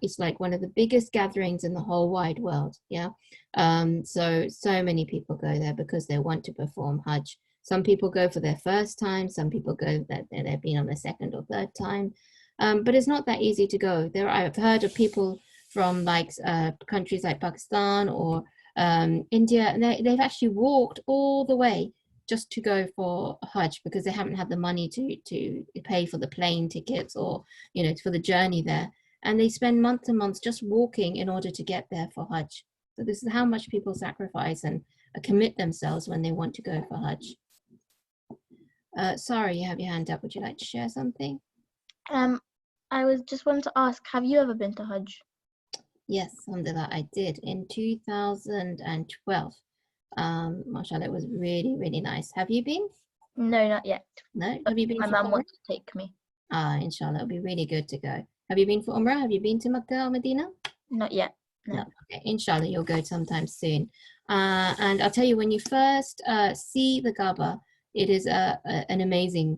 It's like one of the biggest gatherings in the whole wide world. Yeah. So many people go there because they want to perform Hajj. Some people go for their first time. Some people go that they've been on their second or third time. But it's not that easy to go. I've heard of people from like countries like Pakistan or India, and they've actually walked all the way just to go for Hajj because they haven't had the money to pay for the plane tickets or for the journey there, and they spend months and months just walking in order to get there for Hajj. So this is how much people sacrifice and commit themselves when they want to go for Hajj. Sarah, you have your hand up. Would you like to share something? I was just wanted to ask, have you ever been to Hajj? Yes, alhamdulillah, I did in 2012. Mashallah, it was really nice. Have you been? No, not yet. No? Have you been? My mum wants to take me. Inshallah, it'll be really good to go. Have you been for Umrah? Have you been to Makkah or Medina? Not yet. No. Okay, inshallah, you'll go sometime soon. And I'll tell you, when you first see the Kaaba, it is an amazing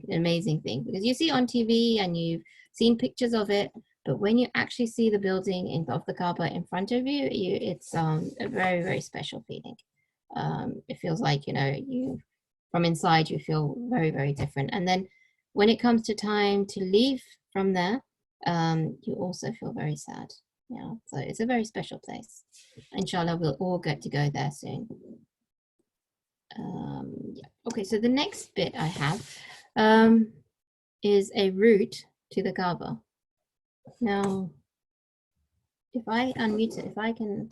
thing, because you see it on TV and you've seen pictures of it, but when you actually see the building of the Kaaba in front of you, it's a very special feeling. It feels like you from inside you feel very different. And then when it comes to time to leave from there, you also feel very sad. Yeah, so it's a very special place. Inshallah, we'll all get to go there soon. Yeah. Okay, so the next bit I have is a route to the Kaaba. Now, if I unmute it, if I can,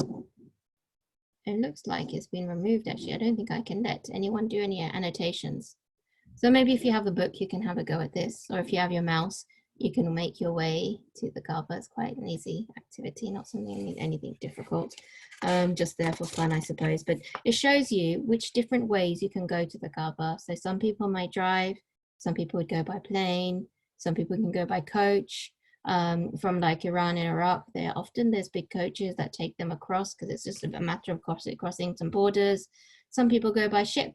it looks like it's been removed actually. I don't think I can let anyone do any annotations. So maybe if you have a book, you can have a go at this, or if you have your mouse, you can make your way to the Kaaba. It's quite an easy activity, not something anything difficult, just there for fun, I suppose. But it shows you which different ways you can go to the Kaaba. So some people might drive, some people would go by plane, some people can go by coach. From like Iran and Iraq, there's big coaches that take them across because it's just a matter of crossing some borders. Some people go by ship,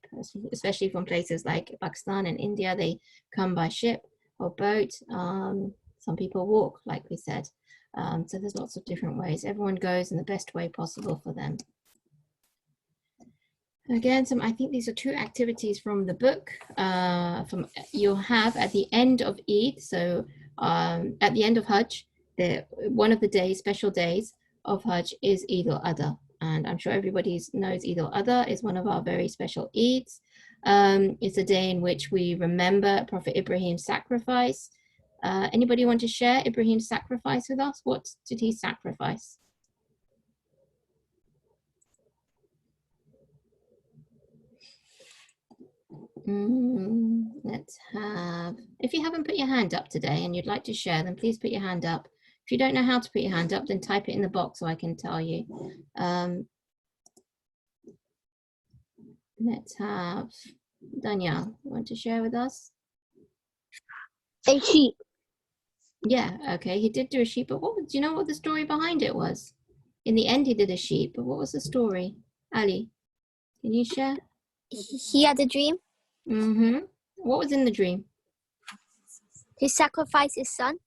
especially from places like Pakistan and India. They come by ship or boat. Some people walk, like we said. So there's lots of different ways. Everyone goes in the best way possible for them. Again, I think these are two activities from the book. You'll have at the end of Eid, so at the end of Hajj, one of the days, special days of Hajj is Eid al-Adha. And I'm sure everybody knows Eid al-Adha is one of our very special Eids. It's a day in which we remember Prophet Ibrahim's sacrifice. Anybody want to share Ibrahim's sacrifice with us? What did he sacrifice? Let's have, if you haven't put your hand up today and you'd like to share, then please put your hand up. If you don't know how to put your hand up, then type it in the box so I can tell you. Let's have Danielle, you want to share with us? A sheep. Yeah, okay, he did do a sheep, but do you know what the story behind it was? In the end, he did a sheep, but what was the story? Ali, can you share? He had a dream. What was in the dream? He sacrificed his son.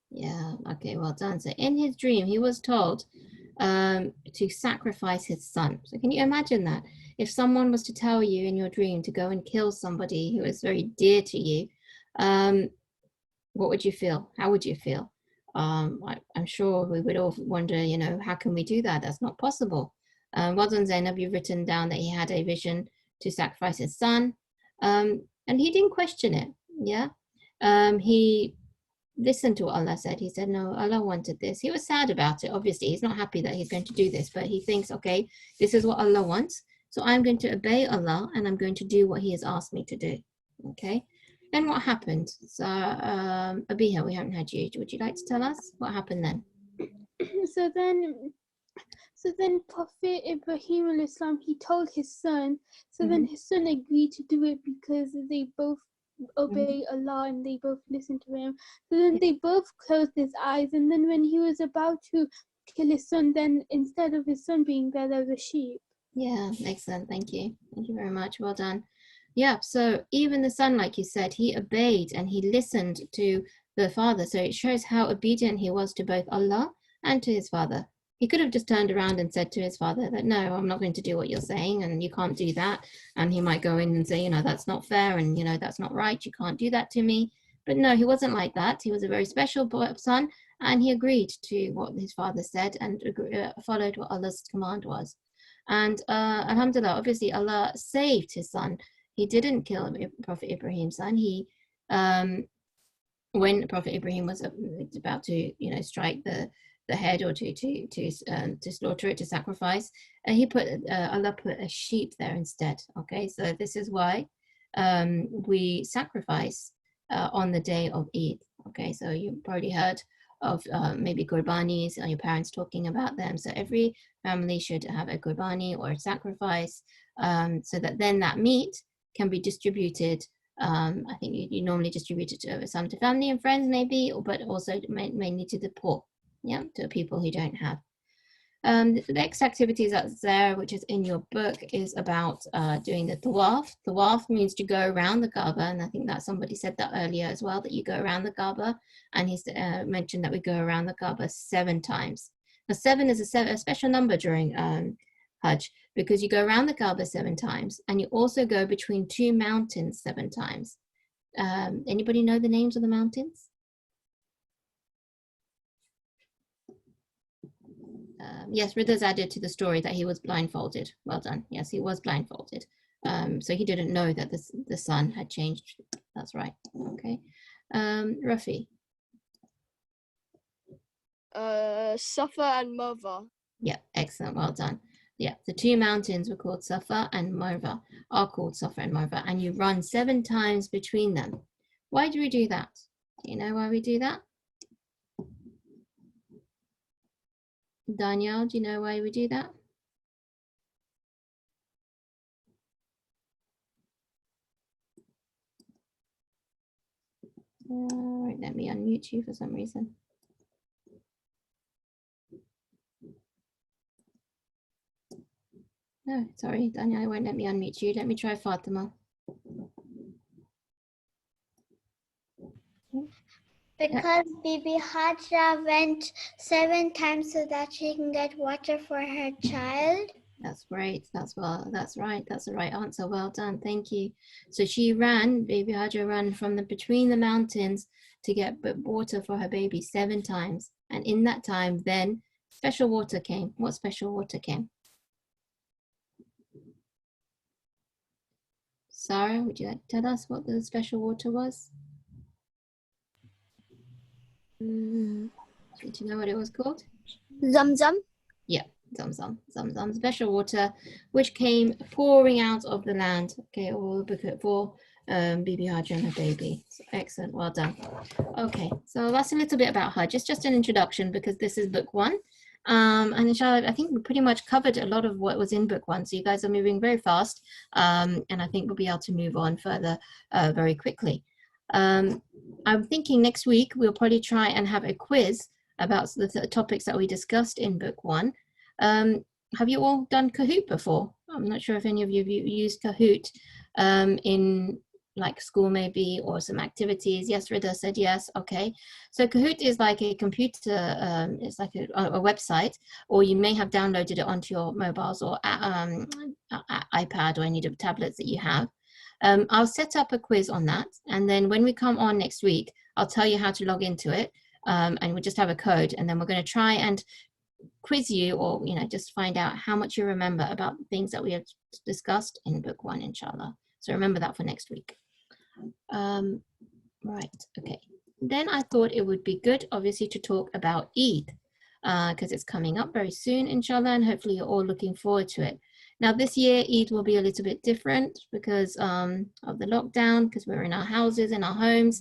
Yeah, okay, well done. So in his dream, he was told to sacrifice his son. So can you imagine that? If someone was to tell you in your dream to go and kill somebody who is very dear to you, what would you feel? How would you feel? I'm sure we would all wonder, you know, how can we do that? That's not possible. Well done, Zainab, you've written down that he had a vision to sacrifice his son. And he didn't question it, yeah? He listened to what Allah said. He said, no, Allah wanted this. He was sad about it. Obviously, he's not happy that he's going to do this, but he thinks, okay, this is what Allah wants. So I'm going to obey Allah and I'm going to do what he has asked me to do, okay? Then what happened? So, Abiha, we haven't had you. Would you like to tell us what happened then? So then Prophet Ibrahim al-Islam, he told his son, so then his son agreed to do it because they both obey Allah and they both listen to him. So then they both closed his eyes, and then when he was about to kill his son, then instead of his son being there was a sheep. Yeah, excellent. Thank you. Thank you very much. Well done. Yeah, so even the son, like you said, he obeyed and he listened to the father. So it shows how obedient he was to both Allah and to his father. He could have just turned around and said to his father that, no, I'm not going to do what you're saying and you can't do that. And he might go in and say, you know, that's not fair and, you know, that's not right. You can't do that to me. But no, he wasn't like that. He was a very special son and he agreed to what his father said and followed what Allah's command was. And alhamdulillah, obviously Allah saved his son. He didn't kill Prophet Ibrahim's son. He, when Prophet Ibrahim was about to, you know, strike the head or to slaughter it, to sacrifice, Allah put a sheep there instead. Okay, so this is why we sacrifice on the day of Eid. Okay, so you probably heard of maybe qurbanis, or your parents talking about them. So every family should have a qurbani or a sacrifice, so that then that meat can be distributed. I think you normally distribute it some to family and friends maybe, but also mainly to the poor, yeah, to people who don't have. The next activity that's there, which is in your book, is about doing the tawaf. Tawaf means to go around the Kaaba, and I think that somebody said that earlier as well, that you go around the Kaaba, and he's mentioned that we go around the Kaaba 7 times. Now 7 is a special number during Hajj, because you go around the Kaaba 7 times, and you also go between 2 mountains 7 times. Anybody know the names of the mountains? Yes, Rida's added to the story that he was blindfolded. Well done. Yes, he was blindfolded. So he didn't know that the sun had changed. That's right. Okay. Rafi. Safa and Marwa. Yeah, excellent, well done. Yeah, the two mountains were called Safa and Marwa, are called Safa and Marwa, and you run 7 times between them. Why do we do that? Do you know why we do that? Danielle, do you know why we do that? Right, let me unmute you for some reason. No, sorry, Danielle, I won't let me unmute you. Let me try Fatima. Because Bibi Hajra went 7 times so that she can get water for her child. That's great. That's right. That's the right answer. Well done. Thank you. So she ran, Baby Hajra ran from between the mountains to get water for her baby 7 times. And in that time, then special water came. What special water came? Sarah, would you like to tell us what the special water was? Do you know what it was called? Zamzam. Yeah, Zamzam, special water, which came pouring out of the land. Okay, all for Bibi Hajra and her baby. So, excellent, well done. Okay, so that's a little bit about Hajj. It's just an introduction because this is book 1. And inshallah, I think we pretty much covered a lot of what was in book 1. So you guys are moving very fast, and I think we'll be able to move on further very quickly. I'm thinking next week we'll probably try and have a quiz about the topics that we discussed in book 1. Have you all done Kahoot before? I'm not sure if any of you have used Kahoot in like school maybe, or some activities. Yes, Rida said yes. Okay, so Kahoot is like a computer, it's like a website, or you may have downloaded it onto your mobiles or iPad or any of the tablets that you have. I'll set up a quiz on that, and then when we come on next week, I'll tell you how to log into it, and we'll just have a code, and then we're going to try and quiz you, or just find out how much you remember about the things that we have discussed in book 1, inshallah. So remember that for next week. Right, okay. Then I thought it would be good, obviously, to talk about Eid, because it's coming up very soon, inshallah, and hopefully you're all looking forward to it. Now this year Eid will be a little bit different because of the lockdown, because we're in our houses, in our homes,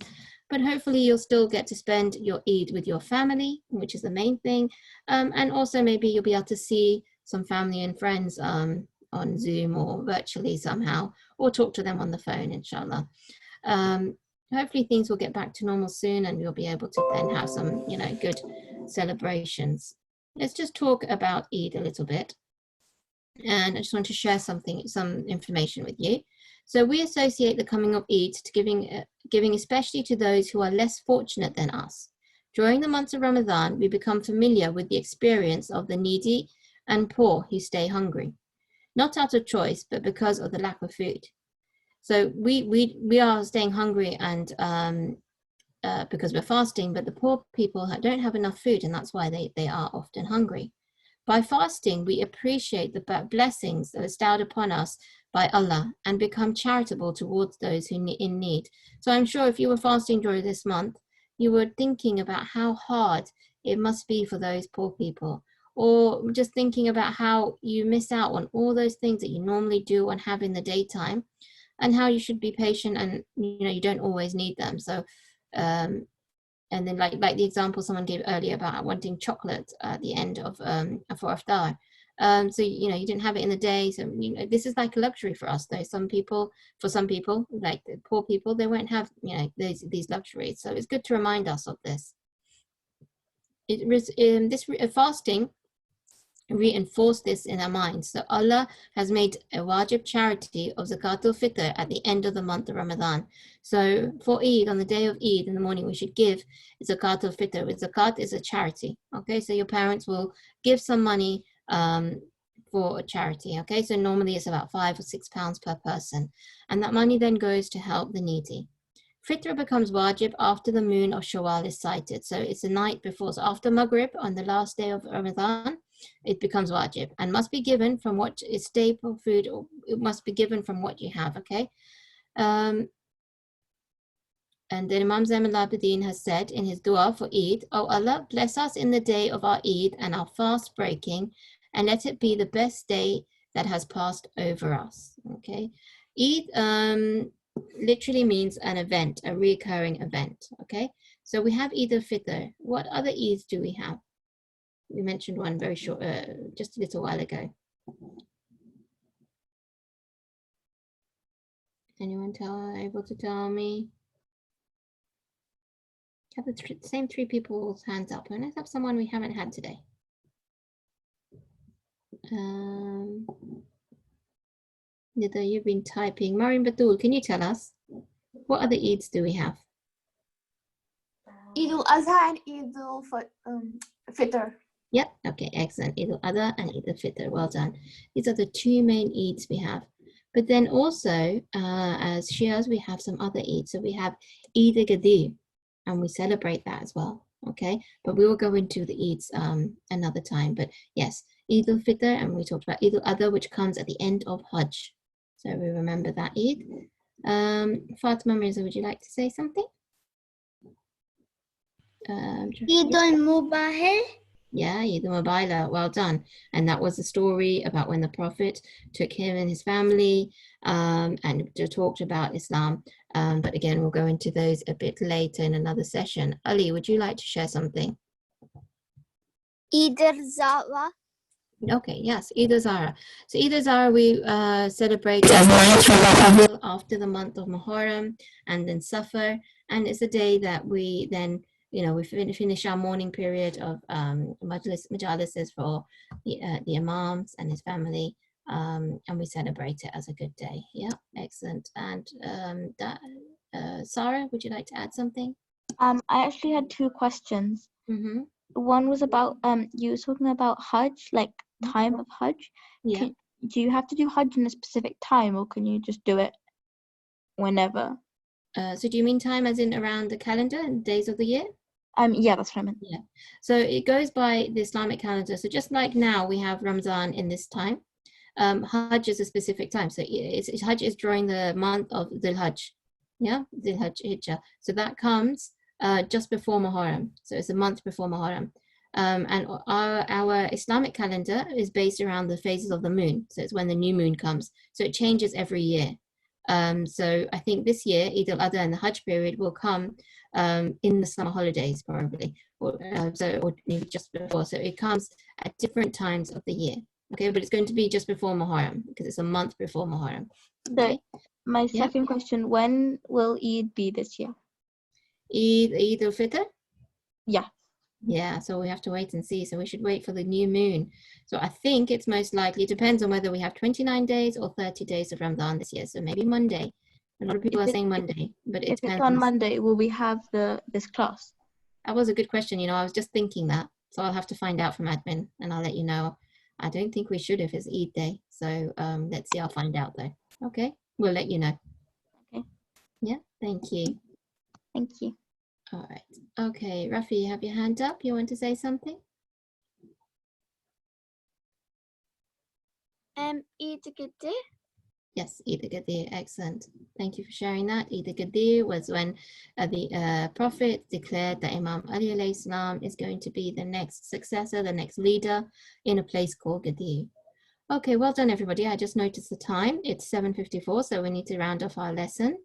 but hopefully you'll still get to spend your Eid with your family, which is the main thing, and also maybe you'll be able to see some family and friends on Zoom or virtually somehow, or talk to them on the phone, inshallah. Hopefully things will get back to normal soon, and we'll be able to then have some good celebrations. Let's just talk about Eid a little bit, and I just want to share some information with you. So we associate the coming of Eid to giving especially to those who are less fortunate than us. During the months of Ramadan, we become familiar with the experience of the needy and poor who stay hungry, not out of choice, but because of the lack of food. So we are staying hungry, and because we're fasting, but the poor people don't have enough food, and that's why they are often hungry. By fasting, we appreciate the blessings that are bestowed upon us by Allah and become charitable towards those who are in need. So I'm sure if you were fasting during this month, you were thinking about how hard it must be for those poor people, or just thinking about how you miss out on all those things that you normally do and have in the daytime, and how you should be patient, and you don't always need them. So and then like the example someone gave earlier about wanting chocolate at the end of for iftar. So you didn't have it in the day, so this is like a luxury for us, though. For some people like the poor people, they won't have these luxuries. So it's good to remind us of this. This fasting reinforce this in our minds. So Allah has made a wajib charity of Zakatul Fitr at the end of the month of Ramadan. So for Eid, on the day of Eid in the morning, we should give Zakatul Fitr. Zakat is a charity. Okay, so your parents will give some money for a charity. Okay, so normally it's about £5 or £6 per person, and that money then goes to help the needy. Fitr becomes wajib after the moon of Shawwal is sighted. So it's the night before. So after Maghrib, on the last day of Ramadan, it becomes wajib and must be given from what is staple food, or it must be given from what you have, okay? And then Imam Zain al-Abidin has said in his dua for Eid, "Oh Allah, bless us in the day of our Eid and our fast breaking, and let it be the best day that has passed over us." Okay, Eid literally means an event, a recurring event. Okay, so we have Eid al-Fitr. What other Eids do we have? We mentioned one very short, just a little while ago. Anyone able to tell me? Have the same three people's hands up. And let's have someone we haven't had today. Nida, you've been typing. Marin Batul, can you tell us what other Eids do we have? Eid al-Adha and Eid al-Fitr. Yep, okay, excellent. Eid al-Adha and Eid al-Fitr, well done. These are the two main Eids we have. But then also, as Shias, we have some other Eids. So we have Eid al-Gadir, and we celebrate that as well, okay? But we will go into the Eids another time. But yes, Eid al-Fitr, and we talked about Eid al-Adha, which comes at the end of Hajj. So we remember that Eid. Fatima Mirza, would you like to say something? Eid al-Mubahir. Yeah, Eid al-Mubaila, well done. And that was a story about when the Prophet took him and his family and talked about Islam. But again, we'll go into those a bit later in another session. Ali, would you like to share something? Eid al-Zahra. Okay, yes, Eid al-Zahra. So Eid al-Zahra we celebrate after the month of Muharram and then Safar. And it's a day that we then we finish our morning period of majalises for the imams and his family, and we celebrate it as a good day. Yeah, excellent. And Sarah, would you like to add something? I actually had two questions. Mm-hmm. One was about you were talking about Hajj, like time of Hajj. Yeah. Do you have to do Hajj in a specific time, or can you just do it whenever? So do you mean time as in around the calendar and days of the year? Yeah, that's what I meant. Yeah. So it goes by the Islamic calendar. So just like now we have Ramadan in this time, Hajj is a specific time. So Hajj is during the month of Dhul Hajj. Yeah, Dhul Hijjah. So that comes just before Muharram. So it's a month before Muharram. And our Islamic calendar is based around the phases of the moon. So it's when the new moon comes. So it changes every year. So I think this year, Eid al-Adha and the Hajj period will come in the summer holidays probably, or maybe just before. So it comes at different times of the year. Okay, but it's going to be just before Muharram because it's a month before Muharram. Okay? So my second question, when will Eid be this year? Eid al-Fitr? Yeah. Yeah, so we have to wait and see. So we should wait for the new moon. So I think it's most likely, depends on whether we have 29 days or 30 days of Ramadan this year. So maybe Monday. A lot of people are saying Monday, but it depends. If it's on Monday, will we have this class? That was a good question. I was just thinking that. So I'll have to find out from admin and I'll let you know. I don't think we should if it's Eid day. So let's see, I'll find out though. Okay, we'll let you know. Okay. Yeah, thank you. Thank you. All right. Okay, Rafi, you have your hand up. You want to say something? Eid al-Gadir. Yes, Eid al-Gadir. Excellent. Thank you for sharing that. Eid al-Gadir was when the Prophet declared that Imam Ali alayhi salam is going to be the next successor, the next leader in a place called Gadir. Okay, well done, everybody. I just noticed the time. It's 7:54, so we need to round off our lesson.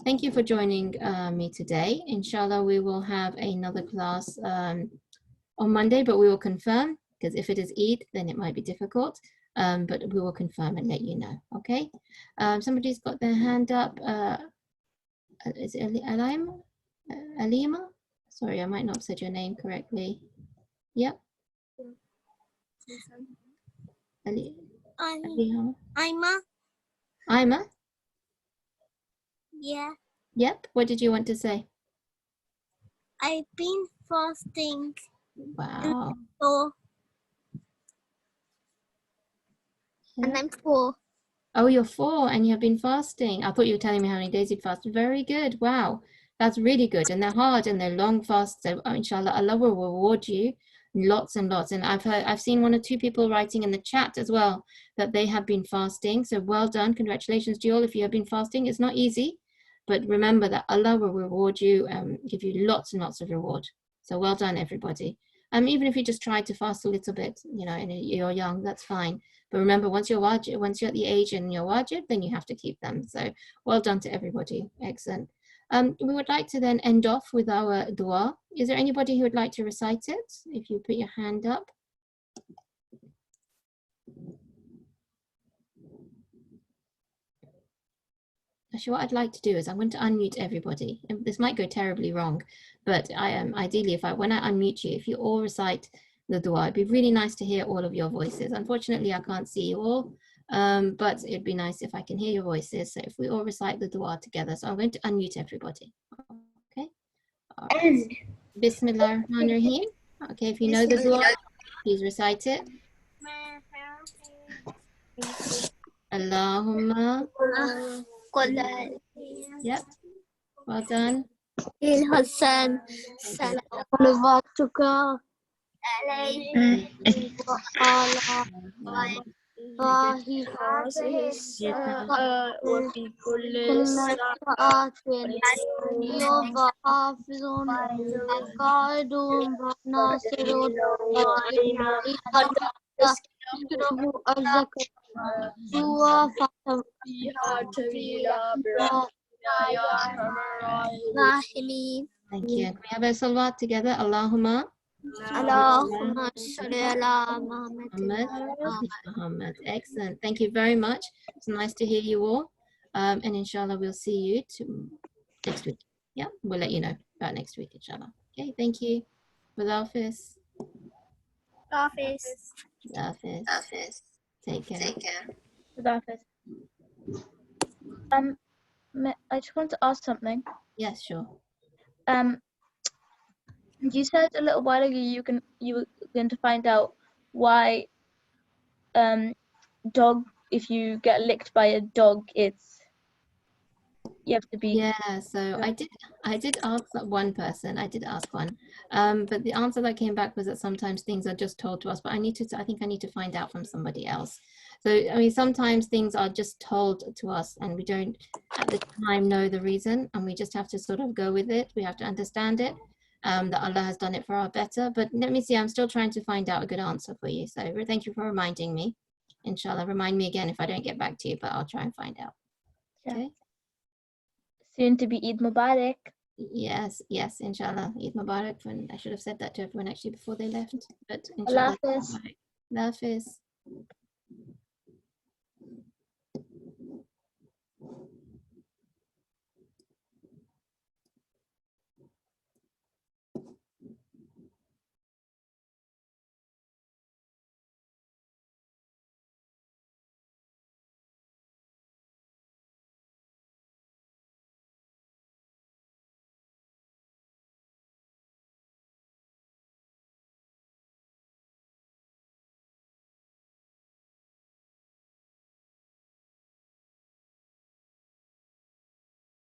Thank you for joining me today. Inshallah, we will have another class on Monday, but we will confirm, because if it is Eid, then it might be difficult. But we will confirm and let you know, okay? Somebody's got their hand up. Is it Alima? Alima? Sorry, I might not have said your name correctly. Yep. Ima. Ima? Yeah. Yep. What did you want to say? I've been fasting. Wow. And I'm 4. Oh, you're 4 and you've been fasting. I thought you were telling me how many days you fasted. Very good. Wow. That's really good. And they're hard and they're long fasts. So inshallah, Allah will reward you lots and lots. And I've seen 1 or 2 people writing in the chat as well that they have been fasting. So well done. Congratulations to you all if you have been fasting. It's not easy. But remember that Allah will reward you, give you lots and lots of reward. So well done, everybody. Even if you just try to fast a little bit, and you're young, that's fine. But remember, once you're at the age and you're wajib, then you have to keep them. So well done to everybody. Excellent. We would like to then end off with our dua. Is there anybody who would like to recite it? If you put your hand up. Actually, what I'd like to do is I'm going to unmute everybody. And this might go terribly wrong, but ideally, when I unmute you, if you all recite the dua, it'd be really nice to hear all of your voices. Unfortunately, I can't see you all, but it'd be nice if I can hear your voices. So if we all recite the dua together. So I'm going to unmute everybody. Okay. All right. Bismillahirrahmanirrahim. Okay, if you know the dua, please recite it. Allahumma. Yep. Well done. الحسن صلواتك عليه وعلى هذه الساعة وفي كل كل ساعة ساعة وحافظ وقائد وناصر تشكره أرزك سوى فيها طويلة برحمتنا يا أرحم الراحمين. فاهمين. Thank you. Can we have a salawat together? Allahumma. اللهم صل على محمد Muhammad. Excellent. Thank you very much. It's nice to hear you all. And inshallah, we'll see you next week. Yeah, we'll let you know about next week, inshallah. Okay, thank you. Without Hafiz. Hafiz. Take care. I just want to ask something. Yes, sure. You said a little while ago you were going to find out why if you get licked by a dog, you have to be. Yeah, so I did ask one person. I did ask one, but the answer that came back was that sometimes things are just told to us. But I think I need to find out from somebody else. So I mean, sometimes things are just told to us, and we don't at the time know the reason, and we just have to sort of go with it. We have to understand it. That Allah has done it for our better. But let me see. I'm still trying to find out a good answer for you. So thank you for reminding me. Inshallah, remind me again if I don't get back to you. But I'll try and find out. Okay. Soon to be Eid Mubarak. Yes, inshallah. Eid Mubarak. I should have said that to everyone actually before they left. But inshallah. Allah Hafiz. Allah Hafiz.